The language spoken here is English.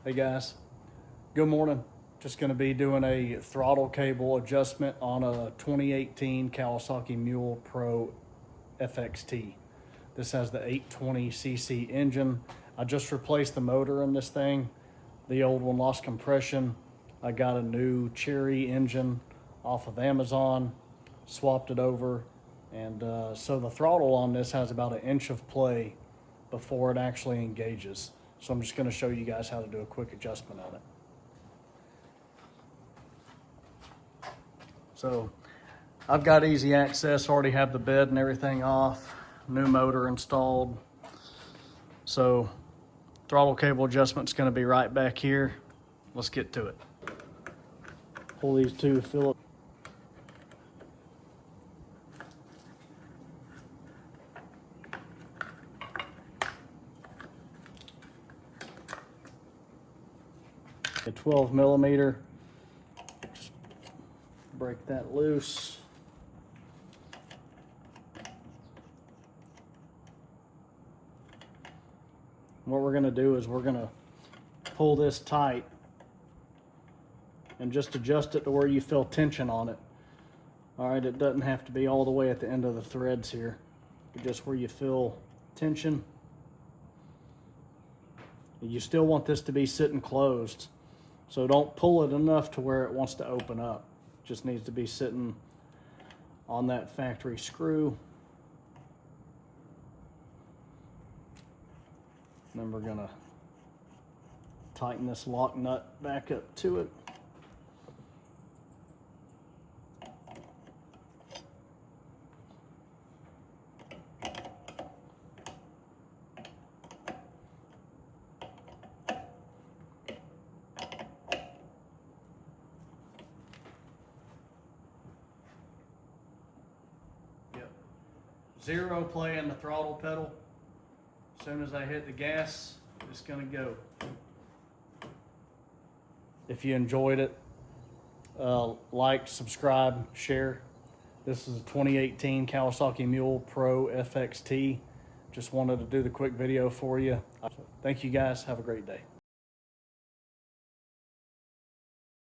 Hey guys, good morning. Just going to be doing a throttle cable adjustment on a 2018 Kawasaki Mule Pro FXT. This has the 820cc engine. I just replaced the motor in this thing. The old one lost compression. I got a new Cherry engine off of Amazon, swapped it over, and so the throttle on this has about 1 inch of play before it actually engages. So I'm just going to show you guys how to do a quick adjustment on it. So I've got easy access, already have the bed and everything off, new motor installed. So throttle cable adjustment's going to be right back here. Let's get to it. Pull these two Phillips. A 12 millimeter, just break that loose. What we're going to do is we're going to pull this tight and just adjust it to where you feel tension on it. All right, it doesn't have to be all the way at the end of the threads here, but just where you feel tension. You still want this to be sitting closed. So don't pull it enough to where it wants to open up. Just needs to be sitting on that factory screw. Then we're gonna tighten this lock nut back up to it. Zero play in the throttle pedal. As soon as I hit the gas, it's gonna go. If you enjoyed it, like, subscribe, share. This is a 2018 Kawasaki Mule Pro FXT. Just wanted to do the quick video for you. Thank you guys, have a great day.